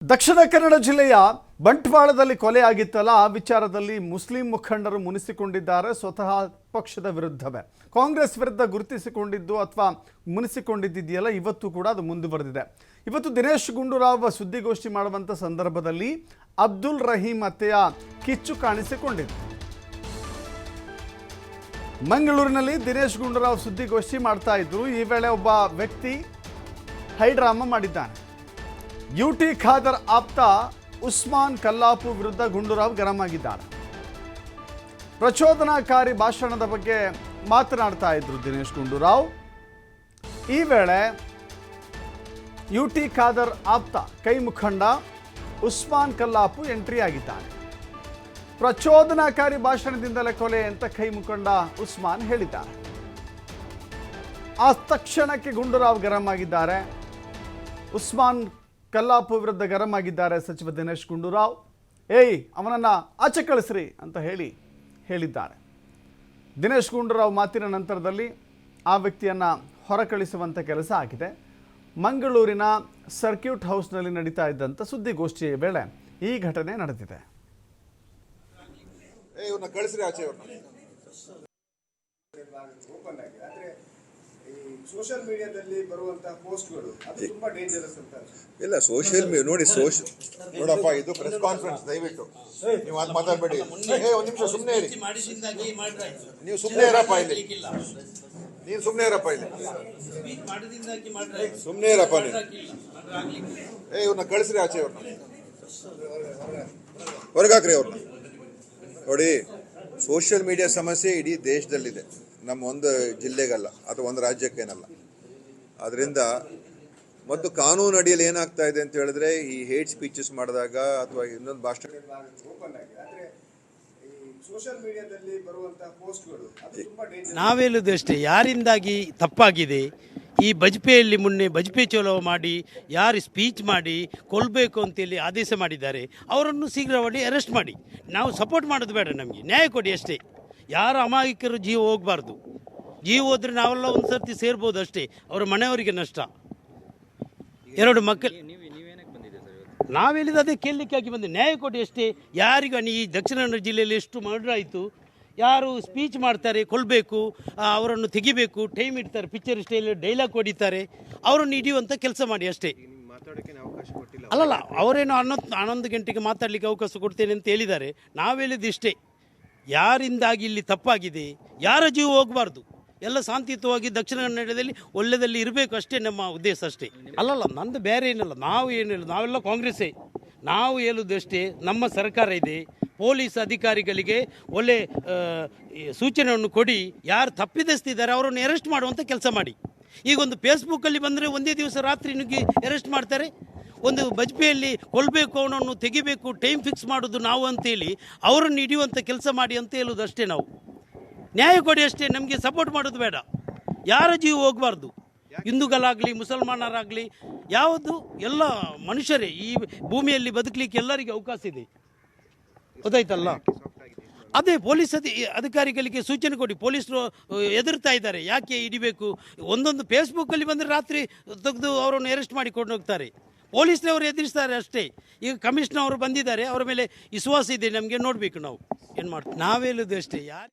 ದಕ್ಷಿಣ ಕನ್ನಡ ಜಿಲ್ಲೆಯ ಬಂಟ್ವಾಳದಲ್ಲಿ ಕೊಲೆ ಆಗಿತ್ತಲ್ಲ ಆ ವಿಚಾರದಲ್ಲಿ ಮುಸ್ಲಿಂ ಮುಖಂಡರು ಮುನಿಸಿಕೊಂಡಿದ್ದಾರೆ. ಸ್ವತಃ ಪಕ್ಷದ ವಿರುದ್ಧವೇ ಕಾಂಗ್ರೆಸ್ ವಿರುದ್ಧ ಗುರುತಿಸಿಕೊಂಡಿದ್ದು ಅಥವಾ ಮುನಿಸಿಕೊಂಡಿದ್ದೆಯಲ್ಲ, ಇವತ್ತು ಕೂಡ ಅದು ಮುಂದುವರೆದಿದೆ. ಇವತ್ತು ದಿನೇಶ್ ಗುಂಡೂರಾವ್ ಸುದ್ದಿಗೋಷ್ಠಿ ಮಾಡುವಂಥ ಸಂದರ್ಭದಲ್ಲಿ ಅಬ್ದುಲ್ ರಹೀಂ ಹತ್ಯೆಯ ಕಿಚ್ಚು ಕಾಣಿಸಿಕೊಂಡಿದೆ. ಮಂಗಳೂರಿನಲ್ಲಿ ದಿನೇಶ್ ಗುಂಡೂರಾವ್ ಸುದ್ದಿಗೋಷ್ಠಿ ಮಾಡ್ತಾ ಇದ್ರು. ಈ ವೇಳೆ ಒಬ್ಬ ವ್ಯಕ್ತಿ ಹೈಡ್ರಾಮಾ ಮಾಡಿದ್ದಾನೆ. ಯುಟಿ ಖಾದರ್ ಆಪ್ತ ಉಸ್ಮಾನ್ ಕಲ್ಲಾಪು ವಿರುದ್ಧ ಗುಂಡೂರಾವ್ ಗರಂ ಆಗಿದ್ದಾರೆ. ಪ್ರಚೋದನಾಕಾರಿ ಭಾಷಣದ ಬಗ್ಗೆ ಮಾತನಾಡ್ತಾ ಇದ್ರು ದಿನೇಶ್ ಗುಂಡೂರಾವ್. ಈ ವೇಳೆ ಯುಟಿ ಖಾದರ್ ಆಪ್ತ ಕೈ ಮುಖಂಡ ಉಸ್ಮಾನ್ ಕಲ್ಲಾಪು ಎಂಟ್ರಿ ಆಗಿದ್ದಾನೆ. ಪ್ರಚೋದನಾಕಾರಿ ಭಾಷಣದಿಂದಲೇ ಕೊಲೆ ಅಂತ ಕೈ ಮುಖಂಡ ಉಸ್ಮಾನ್ ಹೇಳಿದ್ದಾರೆ. ಆ ತಕ್ಷಣಕ್ಕೆ ಗುಂಡೂರಾವ್ ಗರಂ ಆಗಿದ್ದಾರೆ. ಉಸ್ಮಾನ್ ಕಲ್ಲಾಪು ವಿರುದ್ಧ ಗರಂ ಆಗಿದ್ದಾರೆ ಸಚಿವ ದಿನೇಶ್ ಗುಂಡೂರಾವ್. ಅವನನ್ನು ಆಚೆ ಕಳಿಸ್ರಿ ಅಂತ ಹೇಳಿದ್ದಾರೆ. ದಿನೇಶ್ ಗುಂಡೂರಾವ್ ಮಾತಿನ ನಂತರದಲ್ಲಿ ಆ ವ್ಯಕ್ತಿಯನ್ನು ಹೊರಕಳಿಸುವಂಥ ಕೆಲಸ ಆಗಿದೆ. ಮಂಗಳೂರಿನ ಸರ್ಕ್ಯೂಟ್ ಹೌಸ್ನಲ್ಲಿ ನಡೀತಾ ಇದ್ದಂಥ ಸುದ್ದಿಗೋಷ್ಠಿಯ ವೇಳೆ ಈ ಘಟನೆ ನಡೆದಿದೆ. ಸೋಷಿಯಲ್ ಮೀಡಿಯಾದಲ್ಲಿ ಬರುವಂತಹ ಪೋಸ್ಟ್ಗಳು ಅದು ತುಂಬಾ ಡೇಂಜರಸ್ ಅಂತ. ಇಲ್ಲ, ಸೋಷಿಯಲ್ ಮೀಡಿಯಾ ನೋಡಿ, ನೋಡಪ್ಪ, ಇದು ಪ್ರೆಸ್ ಕಾನ್ಫರೆನ್ಸ್, ದಯವಿಟ್ಟು ನೀವು ಅದು ಮಾತಾಡಬೇಡಿ. ಒಂದು ನಿಮಿಷ ಸುಮ್ಮನೆ ಇರಿ, ನೀವು ಸುಮ್ಮನೆ ಇರಪ್ಪ ಇಲ್ಲಿ, ನೀನು ಸುಮ್ಮನೆ ಇರಪ್ಪ ಇಲ್ಲಿ, ಸುಮ್ಮನೆ ಇರಪ್ಪ ನೀವು. ಇವ್ರನ್ನ ಕಳಿಸ್ರಿ ಆಚೆ, ಅವ್ರನ್ನ ಹೊರಗಾಕ್ರಿ ಅವ್ರನ್ನ. ನೋಡಿ, ಸೋಷಿಯಲ್ ಮೀಡಿಯಾ ಸಮಸ್ಯೆ ಇಡೀ ದೇಶದಲ್ಲಿದೆ, ನಮ್ಮ ಒಂದು ಜಿಲ್ಲೆಗಲ್ಲ ಅಥವಾ ಒಂದು ರಾಜ್ಯಕ್ಕೇನಲ್ಲ. ಅದರಿಂದ ಮತ್ತು ಕಾನೂನು ಅಡಿಯಲ್ಲಿ ಏನಾಗ್ತಾ ಇದೆ ಅಂತ ಹೇಳಿದ್ರೆ, ಈ ಹೇಟ್ ಸ್ಪೀಚಸ್ ಮಾಡಿದಾಗ ಅಥವಾ ಇನ್ನೊಂದು ಭಾಷಣ ನಾವೇಳುದು ಅಷ್ಟೇ, ಯಾರಿಂದಾಗಿ ತಪ್ಪಾಗಿದೆ. ಈ ಬಜ್ಪೆಯಲ್ಲಿ ಮೊನ್ನೆ ಬಜ್ಪೆ ಚಲೋ ಮಾಡಿ ಯಾರು ಸ್ಪೀಚ್ ಮಾಡಿ ಕೊಲ್ಲಬೇಕು ಅಂತೇಳಿ ಆದೇಶ ಮಾಡಿದ್ದಾರೆ, ಅವರನ್ನು ಶೀಘ್ರವಾಗಿ ಅರೆಸ್ಟ್ ಮಾಡಿ. ನಾವು ಸಪೋರ್ಟ್ ಮಾಡೋದು ಬೇಡ, ನಮಗೆ ನ್ಯಾಯ ಕೊಡಿ ಅಷ್ಟೇ. ಯಾರು ಅಮಾಯಕರು ಜೀವ ಹೋಗಬಾರ್ದು. ಜೀವ ಹೋದ್ರೆ ನಾವೆಲ್ಲ ಒಂದು ಸರ್ತಿ ಸೇರ್ಬೋದು ಅಷ್ಟೇ, ಅವರ ಮನೆಯವರಿಗೆ ನಷ್ಟ. ಎರಡು ಮಕ್ಕಳು ನಾವು ಹೇಳಿದ ಅದೇ ಕೇಳಲಿಕ್ಕಾಗಿ ಬಂದೆ, ನ್ಯಾಯ ಕೊಡಿ ಅಷ್ಟೇ. ಯಾರಿಗೂ ಈ ದಕ್ಷಿಣ ಕನ್ನಡ ಜಿಲ್ಲೆಯಲ್ಲಿ ಎಷ್ಟು ಮರ್ಡರ್ ಆಯಿತು, ಯಾರು ಸ್ಪೀಚ್ ಮಾಡ್ತಾರೆ ಕೊಲ್ಲಬೇಕು, ಅವರನ್ನು ತೆಗಿಬೇಕು, ಟೈಮ್ ಇಡ್ತಾರೆ, ಪಿಕ್ಚರ್ ಸ್ಟೈಲ್ ಡೈಲಾಗ್ ಹೊಡಿತಾರೆ, ಅವರನ್ನು ಹಿಡಿಯುವಂಥ ಕೆಲಸ ಮಾಡಿ ಅಷ್ಟೇ. ಅಲ್ಲಲ್ಲ, ಅವರೇನು 11 ಗಂಟೆಗೆ ಮಾತಾಡಲಿಕ್ಕೆ ಅವಕಾಶ ಕೊಡ್ತೇನೆ ಅಂತ ಹೇಳಿದ್ದಾರೆ. ನಾವು ಹೇಳಿದ್ದು ಇಷ್ಟೇ, ಯಾರಿಂದಾಗಿ ಇಲ್ಲಿ ತಪ್ಪಾಗಿದೆ, ಯಾರ ಜೀವ ಹೋಗಬಾರ್ದು, ಎಲ್ಲ ಶಾಂತಿಯುತವಾಗಿ ದಕ್ಷಿಣ ಕನ್ನಡದಲ್ಲಿ ಒಳ್ಳೆದಲ್ಲಿ ಇರಬೇಕು ಅಷ್ಟೇ ನಮ್ಮ ಉದ್ದೇಶ ಅಷ್ಟೇ. ಅಲ್ಲಲ್ಲ, ನಂದು ಬೇರೆ ಏನಿಲ್ಲ, ನಾವು ಏನಿಲ್ಲ, ನಾವೆಲ್ಲ ಕಾಂಗ್ರೆಸ್ಸೇ. ನಾವು ಹೇಳುವುದು ಅಷ್ಟೇ, ನಮ್ಮ ಸರ್ಕಾರ ಇದೆ, ಪೊಲೀಸ್ ಅಧಿಕಾರಿಗಳಿಗೆ ಒಳ್ಳೆ ಸೂಚನೆಯನ್ನು ಕೊಡಿ, ಯಾರು ತಪ್ಪಿದಸ್ತಿದ್ದಾರೆ ಅವರನ್ನು ಅರೆಸ್ಟ್ ಮಾಡುವಂಥ ಕೆಲಸ ಮಾಡಿ. ಈಗೊಂದು ಫೇಸ್ಬುಕ್ಕಲ್ಲಿ ಬಂದರೆ ಒಂದೇ ದಿವಸ ರಾತ್ರಿ ನುಗ್ಗಿ ಅರೆಸ್ಟ್ ಮಾಡ್ತಾರೆ. ಒಂದು ಬಜ್ಪೆಯಲ್ಲಿ ಕೊಲ್ಲಬೇಕು, ಅವನನ್ನು ತೆಗಿಬೇಕು, ಟೈಮ್ ಫಿಕ್ಸ್ ಮಾಡೋದು ನಾವು ಅಂತೇಳಿ ಅವರನ್ನು ಹಿಡಿಯುವಂಥ ಕೆಲಸ ಮಾಡಿ ಅಂತ ಹೇಳೋದು ಅಷ್ಟೇ. ನಾವು ನ್ಯಾಯ ಕೊಡಿ ಅಷ್ಟೇ, ನಮಗೆ ಸಪೋರ್ಟ್ ಮಾಡೋದು ಬೇಡ. ಯಾರ ಜೀವ ಹೋಗಬಾರ್ದು, ಹಿಂದೂಗಳಾಗಲಿ ಮುಸಲ್ಮಾನರಾಗಲಿ ಯಾವುದು ಎಲ್ಲ ಮನುಷ್ಯರೇ. ಈ ಭೂಮಿಯಲ್ಲಿ ಬದುಕಲಿಕ್ಕೆ ಎಲ್ಲರಿಗೆ ಅವಕಾಶ ಇದೆ, ಗೊತ್ತಾಯ್ತಲ್ಲ. ಅದೇ ಪೊಲೀಸ್ ಅಧಿಕಾರಿಗಳಿಗೆ ಸೂಚನೆ ಕೊಡಿ. ಪೊಲೀಸರು ಎದುರ್ತಾ ಇದ್ದಾರೆ, ಯಾಕೆ ಹಿಡಿಬೇಕು. ಒಂದೊಂದು ಫೇಸ್ಬುಕ್ಕಲ್ಲಿ ಬಂದರೆ ರಾತ್ರಿ ತೆಗೆದು ಅವರನ್ನು ಅರೆಸ್ಟ್ ಮಾಡಿ ಕೊಂಡು ಹೋಗ್ತಾರೆ. ಪೊಲೀಸ್ನವರು ಎದುರಿಸ್ತಾರೆ ಅಷ್ಟೇ. ಈಗ ಕಮಿಷನರ್ ಅವರು ಬಂದಿದ್ದಾರೆ, ಅವರ ಮೇಲೆ ವಿಶ್ವಾಸ ಇದೆ ನಮಗೆ, ನೋಡಬೇಕು ನಾವು ಏನು ಮಾಡ್ತೀವಿ. ನಾವು ಹೇಳೋದು ಅಷ್ಟೇ. ಯಾರು